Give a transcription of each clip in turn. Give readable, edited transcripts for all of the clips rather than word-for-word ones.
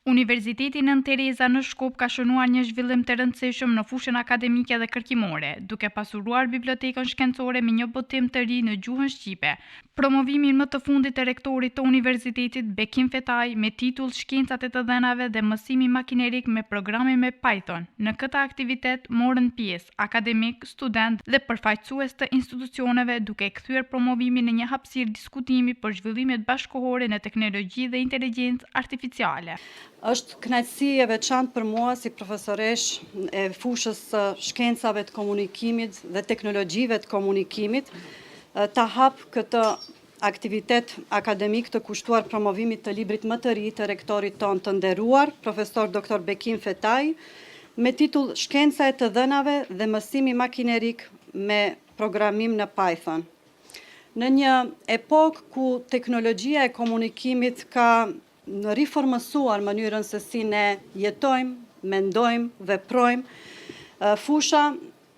Universiteti Nën Tereza në Shkup ka shënuar një zhvillim të rëndësishëm në fushën akademike dhe kërkimore, duke pasuruar bibliotekën shkencore me një botim të ri në gjuhën shqipe. Promovimin më të fundit të rektorit të universitetit Bekim Fetaj me titull Shkencat e të dhënave dhe mësimi makinerik me programin me Python. Në këtë aktivitet morën pjesë akademik, student dhe përfaqësues të institucioneve, duke kthyer promovimin në një hapësirë diskutimi për zhvillimet bashkëkohore në teknologji dhe inteligjencë artificiale. Është kënaqësi e veçantë për mua si profesoresh e fushës së shkencave të komunikimit dhe teknologjive të komunikimit ta hap këtë aktivitet akademik të kushtuar promovimit të librit më të ri të rektorit ton të nderuar, profesor Dr. Bekim Fetaj, me titull Shkenca e të dhënave dhe mësimi makinerik me programim në Python. Në një epokë ku teknologjia e komunikimit ka në riformësuar mënyrën se si ne jetojmë, mendojmë, veprojmë, fusha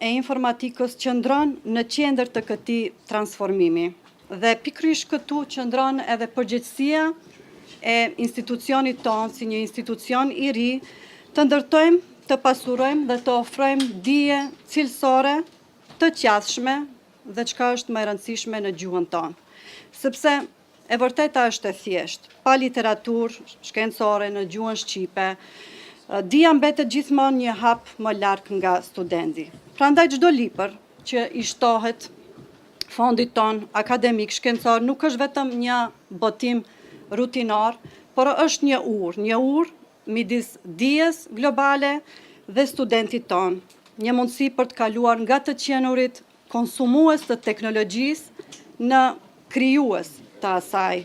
e informatikës qëndron në qendër të këtij transformimi. Dhe pikërisht këtu qëndron edhe përgjegjësia e institucionit tonë si një institucion i ri, të ndërtojmë, të pasurojmë dhe të ofrojmë dije cilësore të qasshme dhe çka është më e rëndësishme në gjuhën tonë. Sepse e vërteta është e thjeshtë, pa literaturë shkencore në gjuhën shqipe, dija mbetet gjithmonë një hap më larg nga studenti. Prandaj çdo libër që i shtohet fondit ton akademik shkencor nuk është vetëm një botim rutinar, por është një urë midis dijes globale dhe studentit ton, një mundësi për të kaluar nga të qenurit konsumues të teknologjisë në krijues të asaj.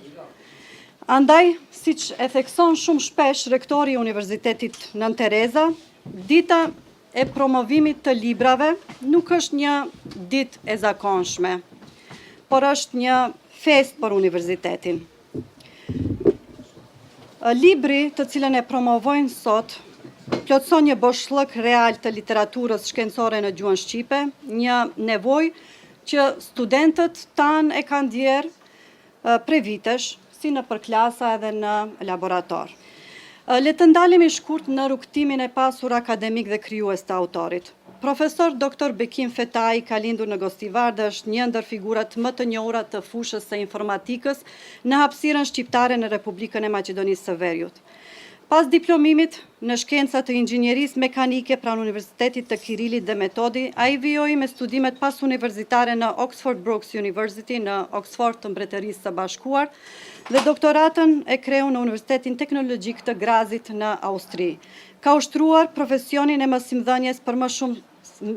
Andaj, siç e thekson shumë shpesh rektori i Universitetit Nën Tereza, dita e promovimit të librave nuk është një ditë e zakonshme, por është një fest për universitetin. Libri të cilën e promovojnë sot plotëson një boshllëk real të literaturës shkencore në gjuhën shqipe, një nevojë që studentët tanë e kanë ndjerë prej vitesh, si në përklasa edhe në laborator. Le të ndalemi shkurt në rrugtimin e pasur akademik dhe krijues të autorit. Profesor Dr. Bekim Fetaj ka lindur në Gostivar dhe është një ndër figurat më të njohura të fushës së informatikës në hapësirën shqiptare në Republikën e Maqedonisë së Veriut. Pas diplomimit në shkencat të inxhinierisë mekanike pranë Universitetit të Kirilit dhe Metodi, ai vijoi me studimet pas universitare në Oxford Brookes University në Oxford të Mbretërisë së Bashkuar dhe doktoratën e kreu në Universitetin Teknologjik të Grazit në Austri. Ka ushtruar profesionin e mësimdhënies për më shumë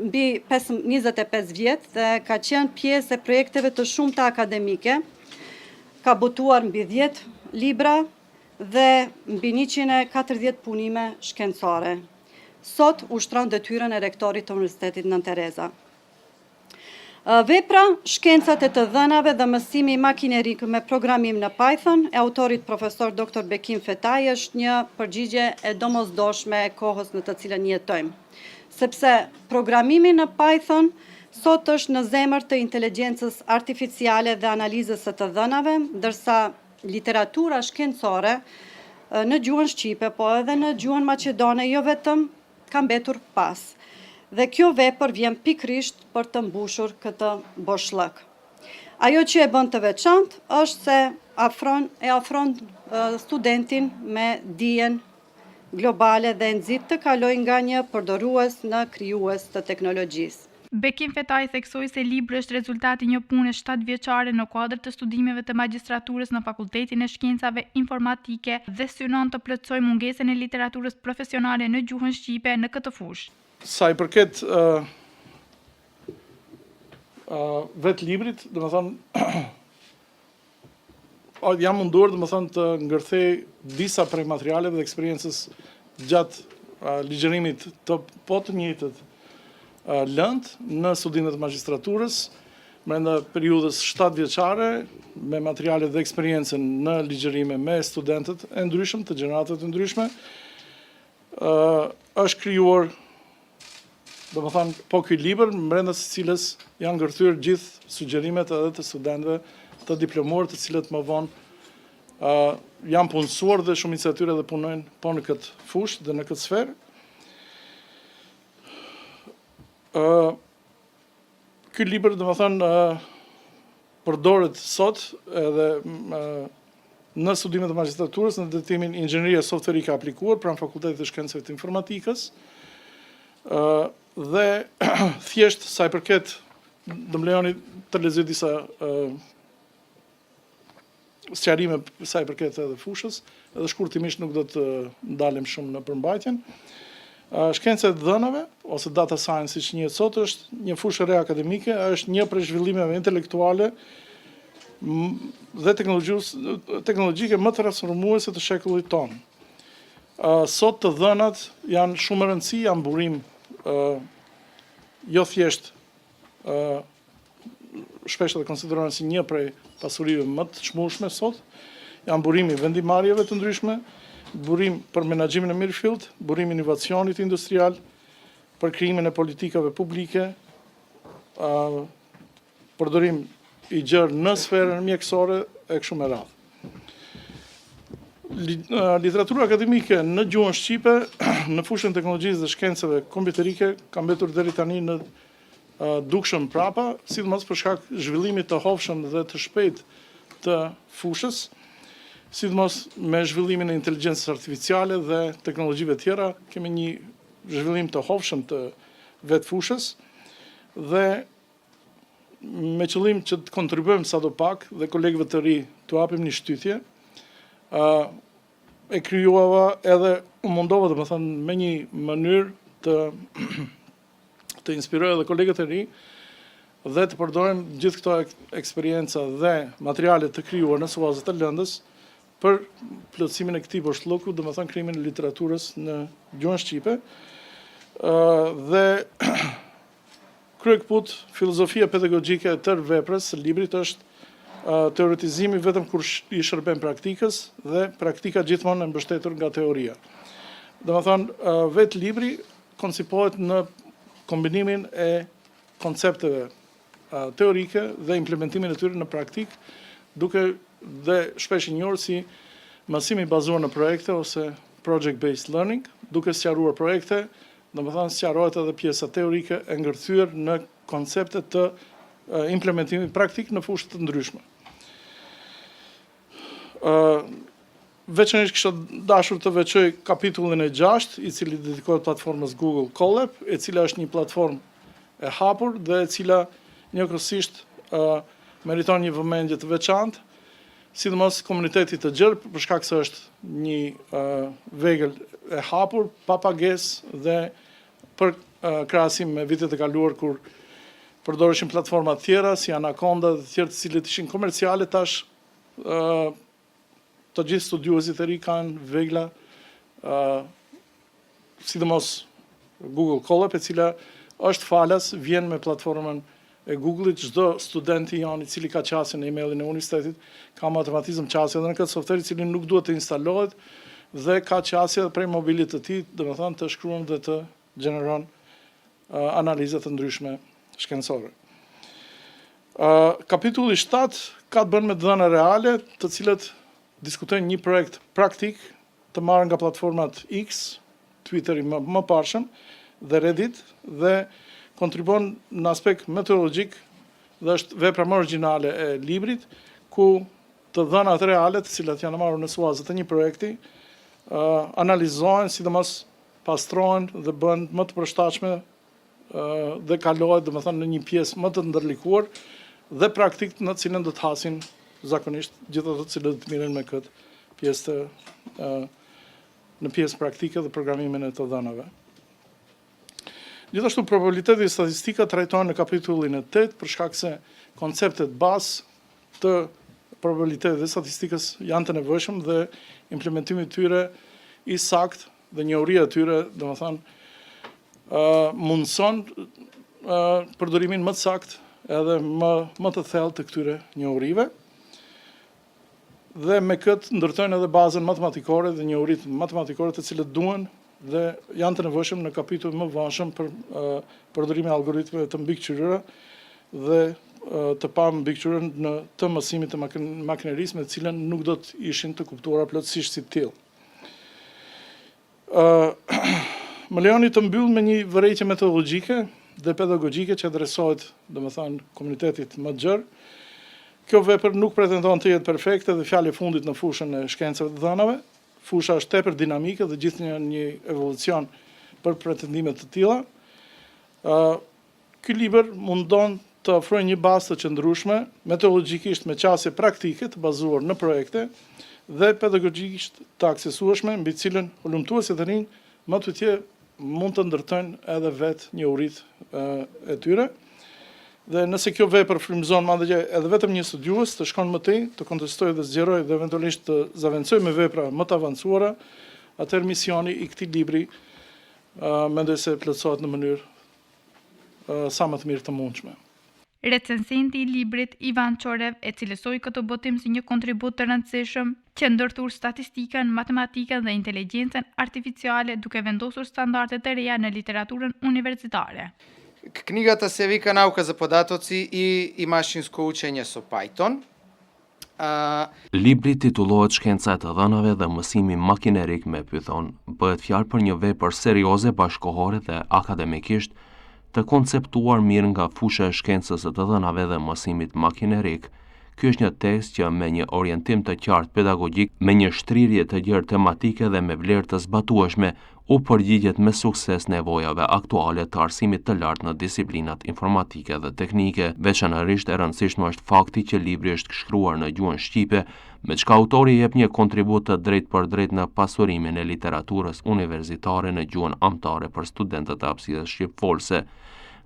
mbi 25 vjet dhe ka qenë pjesë e projekteve të shumta akademike. Ka botuar mbi 10 libra dhe mbi 140 punime shkencore. Sot ushtron detyrën e rektorit të Universitetit Nën Tereza. Vepra Shkencat e të dhënave dhe mësimi makinerik me programim në Python e autorit profesor Dr. Bekim Fetaj është një përgjigje e domosdoshme e kohës në të cilën jetojmë. Sepse programimi në Python sot është në zemër të inteligjencës artificiale dhe analizës së të dhënave, ndërsa literatura shkencore në gjuhën shqipe, po edhe në gjuhën maqedone jo vetëm ka mbetur pas. Dhe kjo vepër vjen pikërisht për të mbushur këtë boshllëk. Ajo që e bën të veçantë është se afron studentin me dijen globale dhe nxit të kalojë nga një përdorues në krijues të teknologjisë. Bekim Fetaj theksoi se libri është rezultati një pune 7-vjeçare në kuadër të studimeve të magjistraturës në Fakultetin e Shkencave Informatike dhe synon të plotësojë mungesën e literaturës profesionale në gjuhën shqipe në këtë fushë. Sa i përket vetë librit, domethënë jam munduar domethënë të ngërthej disa prej materialeve dhe eksperiencës gjatë ligjërimit të po të njëjtët lëndë në studimet e magjistraturës, brenda periudhës 7-vjeçare, me materialet dhe eksperiencën në ligjërime me studentët e ndryshëm, të gjeneratët e ndryshme, është krijuar, domethënë, po ky libër, brenda së cilës janë ngërthyer gjithë sugjerimet edhe të studentëve të diplomuar, të cilët më vonë Janë punësuar dhe shumica e tyre dhe punojnë po në këtë fushë dhe në këtë sferë. Ky libër, domethënë, përdoret sot edhe në studimet e magjistraturës në drejtimin inxhinierie softverike aplikuar pranë Fakultetit të Shkencave të Informatikës. Dhe thjesht sa i përket, do më lejoni të lexoj disa sqarime sa i përket edhe fushës, edhe shkurtimisht nuk do të ndalem shumë në përmbajtjen. Shkenca e dhënave, ose data science, siç njihet sot, është një fushë re akademike, është një prej zhvillimeve intelektuale dhe teknologjike më të transformuese të shekullit tonë. Sot të dhënat janë shumë e rëndësi, janë burim jo thjesht shpesh edhe konsiderohen si një prej pasurive më të çmueshme sot, janë burimi vendimarrjeve të ndryshme, burim për menaxhimin e mirëfillt, burim inovacionit industrial, për krijimin e politikave publike, përdorim i gjerë në sferën mjekësore e kështu me radhë. Literatura akademike në gjuhën shqipe, në fushën teknologjisë dhe shkencave kompjuterike, ka mbetur deri tani në dukshëm prapa, sidomos për shkak zhvillimit të hovshëm dhe të shpejtë të fushës, sidomos me zhvillimin e inteligjencës artificiale dhe teknologjive tjera, kemi një zhvillim të hovshëm të vetë fushës dhe me qëllim që të kontribuojmë sadopak dhe kolegëve të ri të japim një shtytje, e krijuava edhe u mundova domethënë me një mënyrë të inspiroj edhe kolegët e ri dhe të përdojmë gjithë këto eksperienca dhe materialet të krijuar në suazet të lëndës për plotësimin e këtij boshllëku, domethënë krijimin e literaturës në gjuhën shqipe. Dhe kryekput filozofia pedagogjike e tërë veprës së librit është teoretizimi vetëm kur i shërben praktikës dhe praktika gjithmonë e mbështetur nga teoria. Domethënë vetë libri koncipohet në kombinimin e koncepteve teorike dhe implementimin e tyre në praktik, duke dhe shpesh i njohur si mësimi bazuar në projekte ose project-based learning, duke sqaruar projekte, domethënë sqarohet edhe pjesa teorike e ngërthyer në koncepte të implementimit praktik në fushë të ndryshme. Veçanërisht kisha dashur të veçoj kapitullin e 6, i cili dedikohet platformës Google Colab, e cila është një platformë e hapur dhe e cila njëkohësisht meriton një vëmendje të veçantë, sidomos komunitetit të gjerë, për shkak se është një vegël e hapur, pa pagesë dhe për krahasim me vitet e kaluar kur përdoreshin platforma të tjera si Anaconda dhe të tjerë të cilët ishin komerciale, tash të gjithë studiuesit e ri kanë vegla, sidomos Google Colab, e cila është falas, vjen me platformën e Google-it, çdo studenti janë i cili ka qasjen e emailin e universitetit, ka automatizëm qasje edhe në këtë software i cili nuk duhet të instalohet dhe ka qasje prej mobilit të tij, domethënë të shkruan dhe të gjeneron analiza të ndryshme shkencore. Kapitulli 7 ka të bën me dhëna reale, të cilët diskutojnë një projekt praktik të marrë nga platformat X, Twitteri më parshëm, dhe Reddit, dhe kontribon në aspekt metodologjik dhe është vepra më origjinale e librit, ku të dhënat reale, të cilat janë marrur në suazet të një projekti, analizohen, sidomos pastrohen dhe bëhen më të përshtatshme dhe kalohet, domethënë, në një pjesë më të ndërlikuar dhe praktik në cilën do të hasin zakonisht gjithë ato të cilët të miren me këtë pjesë në pjesë praktike dhe programimin e të dhënave. Gjithashtu probabiliteti dhe statistika trajtohen në kapitullin e 8 për shkak se konceptet bazë të probabilitetit dhe statistikës janë të nevojshëm dhe implementimi i tyre i saktë dhe njohuria e tyre, domethënë, mundson përdorimin më të saktë edhe më të thellë të këtyre njohurive. Dhe me këtë ndërtojnë edhe bazën matematikore dhe njohuritë matematikore të cilët duhen dhe janë të nevojshëm në kapitull më vonë për përdorimin e algoritmeve të mbikëqyrëra dhe të pa mbikëqyrën në të mësimit të makinerisë me të cilën nuk do të ishin të kuptuara plotësisht si tillë. Më lejoni të mbyll me një vërejtje metodologjike dhe pedagogjike që adresohet, domethënë, komunitetit më të gjerë. Kjo vepër nuk pretendon të jetë perfekte dhe fjalë e fundit në fushën e shkencave të dhënave. Fusha është tepër dinamike dhe gjithnjë një evolucion për pretendime të tilla. Ky libër mundon të ofrojë një bazë të qëndrueshme, metodologjikisht me qasje praktike të bazuar në projekte dhe pedagogjikisht të aksesueshme, mbi të cilën ulëmtuesit e rinj më tutje mund të ndërtojnë edhe vetë njohuritë e tyre. Dhe nëse kjo vepër frymëzon madje edhe vetëm një studiues të shkon më tej, të kontestojë dhe zgjerojë dhe eventualisht të zaventojë me vepra më të avancuara, atëherë misioni i këtij libri mendoj se plotësohet në mënyrë sa më të mirë të mundshme. Recensenti i librit Ivan Çorev e cilësoi këtë botim si një kontribut të rëndësishëm që ndërthur statistikën, matematikën dhe inteligjencën artificiale duke vendosur standarde të reja në literaturën universitare. Книгата се вика Наука за податоци и машинско учење со Python. Libri titullohet Shkenca e të dhënave dhe mësimi makinerik me Python. Bëhet fjalë për një vepër serioze bashkëkohore dhe akademikisht të konceptuar mirë nga fusha e shkencës së të dhënave dhe mësimit makinerik. Ky është një tekst që me një orientim të qartë pedagogjik, me një shtrirje të gjerë tematike dhe me vlerë të zbatueshme, u përgjigjet me sukses nevojave aktuale të arsimit të lartë në disiplinat informatike dhe teknike. Veçanërisht e rëndësishme është fakti që libri është shkruar në gjuhën shqipe, me çka autori jep një kontribut të drejtë për drejtë në pasurimin e literaturës universitare në gjuhën amtare për studentët e hapësirës shqipfolse.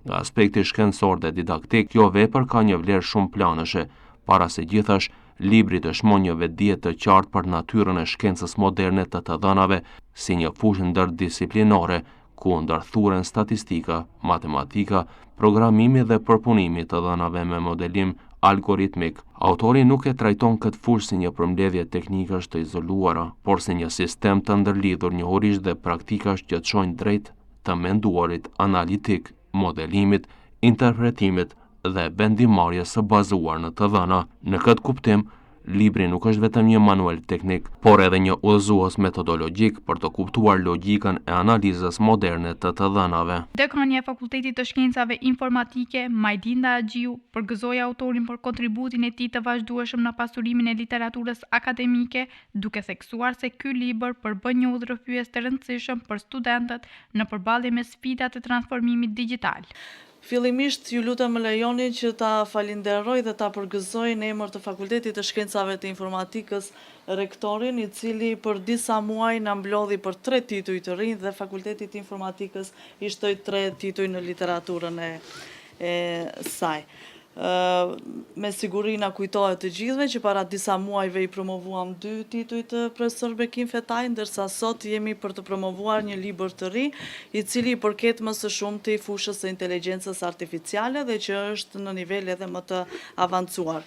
Nga aspekti shkencor dhe didaktik, kjo vepër ka një vlerë shumë planëshe. Para se gjithash, libri dëshmon një vetdije të qartë për natyrën e shkencës moderne të të dhënave si një fushë ndërdisiplinore, ku ndërthuren statistika, matematika, programimi dhe përpunimi të dhënave me modelim algoritmik. Autori nuk e trajton këtë fushë si një përmbledhje teknikash të izoluara, por si një sistem të ndërlidhur njohurish dhe praktikash që çojnë drejt të menduarit analitik, modelimit, interpretimit dhe vendimarrjes së bazuar në të dhëna. Në këtë kuptim, libri nuk është vetëm një manual teknik, por edhe një udhëzues metodologjik për të kuptuar logjikën e analizës moderne të të dhënave. Dekania e Fakultetit të Shkencave Informatike, Majdinda Agjiu, përgëzoi autorin për kontributin e tij të vazhdueshëm në pasurimin e literaturës akademike, duke theksuar se ky libër përbën një udhërrëfyes të rëndësishëm për studentët në përballje me sfidat e transformimit digjital. Fillimisht ju lutem më lejoni që ta falenderoj dhe ta përgëzoj në emër të Fakultetit të Shkencave të Informatikës rektorin, i cili për disa muaj na mblodhi për 3 tituj të rinj dhe Fakulteti i Informatikës i shtoi 3 tituj në literaturën e saj. Me siguri na kujtohet të gjithëve që para disa muajve i promovuam 2 tituj të profesor Bekim Fetaj, ndërsa sot jemi për të promovuar një libër të ri, i cili i përket më së shumti fushës së inteligjencës artificiale dhe që është në nivel edhe më të avancuar.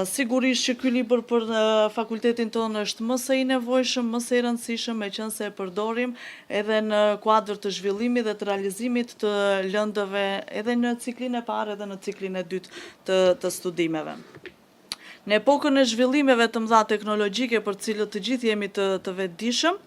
Sigurisht që ky libër për fakultetin tonë është më së i nevojshëm, më së i rëndësishëm, meqense e përdorim edhe në kuadër të zhvillimit dhe të realizimit të lëndëve edhe në ciklin e parë edhe në ciklin e dytë të studimeve. Në epokën e zhvillimeve të mëdha teknologjike për cilët të gjithë jemi të vetëdijshëm,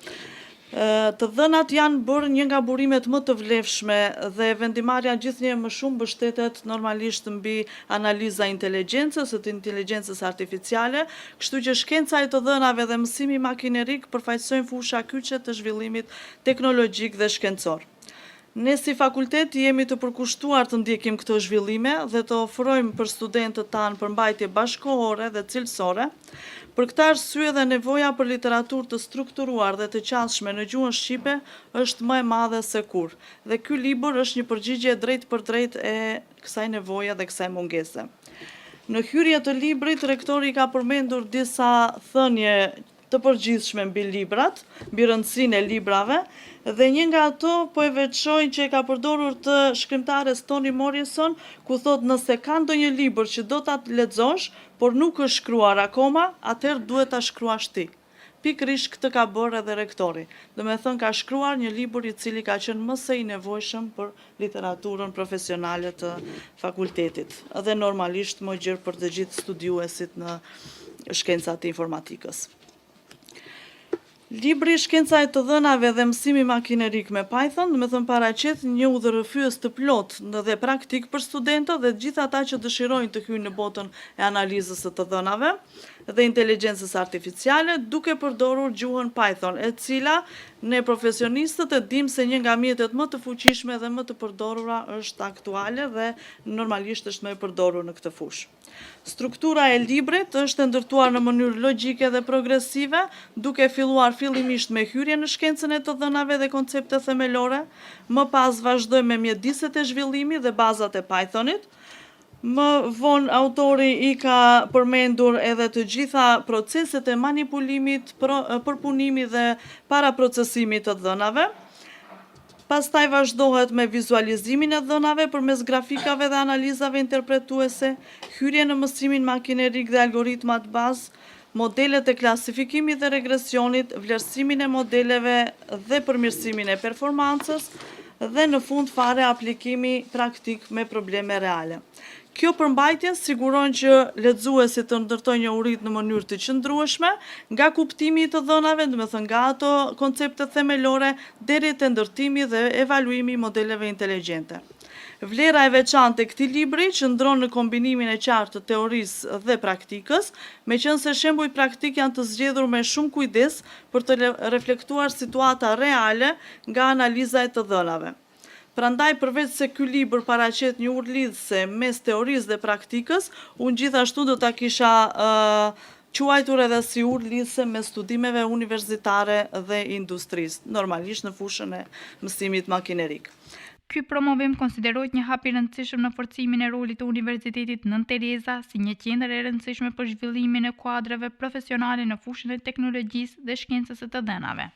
të dhënat janë bërë një nga burimet më të vlefshme dhe vendimarrja gjithnjë më shumë mbështetet normalisht mbi analiza inteligjencës, të inteligjencës artificiale, kështu që shkenca e të dhënave dhe mësimi makinerik përfaqësojnë fusha kyçe të zhvillimit teknologjik dhe shkencor. Ne si fakultet jemi të përkushtuar të ndjekim këto zhvillime dhe të ofrojmë për studentët tanë përmbajtje bashkëkohore dhe cilësore. Për këtë arsye dhe nevoja për literaturë të strukturuar dhe të qasshme në gjuhën shqipe është më e madhe se kur. Dhe ky libër është një përgjigje drejt për drejt e kësaj nevoje dhe kësaj mungese. Në hyrje të librit, rektori ka përmendur disa thënie të përgjithshme mbi librat, mbi rëndësinë e librave, dhe një nga ato po e veçoj që e ka përdorur të shkrimtares Toni Morrison, ku thot nëse ka ndonjë libër që do ta lexosh, por nuk është shkruar akoma, atëherë duhet ta shkruash ti. pikërisht këtë ka bërë edhe rektori. Do me thënë ka shkruar një libër i cili ka qenë më së i nevojshëm për literaturën profesionale të fakultetit, edhe normalisht më gjerë për të gjithë studiuesit në shkencat e informatikës. Libri Shkenca e të dhënave dhe mësimi makinerik me Python, do me thënë paraqet një udhërrëfyes të plot dhe praktik për studentët dhe gjithë ata që dëshirojnë të hyjnë në botën e analizës së të dhënave dhe inteligjencës artificiale, duke përdorur gjuhën Python, e cila ne profesionistët e dim se një nga mjetet më të fuqishme dhe më të përdorura është aktuale dhe normalisht është më e përdorur në këtë fushë. Struktura e librit është ndërtuar në mënyrë logjike dhe progresive, duke filluar fillimisht me hyrje në shkencën e të dhënave dhe koncepte themelore, më pas vazhdoi me mjediset e zhvillimit dhe bazat e Pythonit. Më vonë autori i ka përmendur edhe të gjitha proceset e manipulimit, përpunimit dhe paraprocesimit të dhënave. Pastaj vazhdohet me vizualizimin e dhënave përmes grafikave dhe analizave interpretuese, hyrje në mësimin makinerik dhe algoritmat bazë, modelet e klasifikimit dhe regresionit, vlerësimin e modeleve dhe përmirësimin e performancës dhe në fund fare aplikimi praktik me probleme reale. Kjo përmbajtje siguron që lexuesi të ndërtojë një uritë në mënyrë të qëndrueshme, nga kuptimi i të dhënave, do të thënë nga ato koncepte themelore deri te ndërtimi dhe evaluimi i modeleve inteligjente. Vlera e veçantë e këtij libri qëndron në kombinimin e qartë të teorisë dhe praktikës, meqense shembuj praktik janë të zgjedhur me shumë kujdes për të reflektuar situata reale nga analiza e të dhënave. Prandaj, përveç se ky libër paraqet një urlidhse mes teorisë dhe praktikës, unë gjithashtu do ta kisha quajtur edhe si urlidhse mes studimeve universitare dhe industrisë, normalisht në fushën e mësimit makinerik. Ky promovim konsiderohet një hap i rëndësishëm në forcimin e rolit të Universitetit Nën Tereza si një qendër e rëndësishme për zhvillimin e kuadrave profesionale në fushën e teknologjisë dhe shkencës së të dhënave.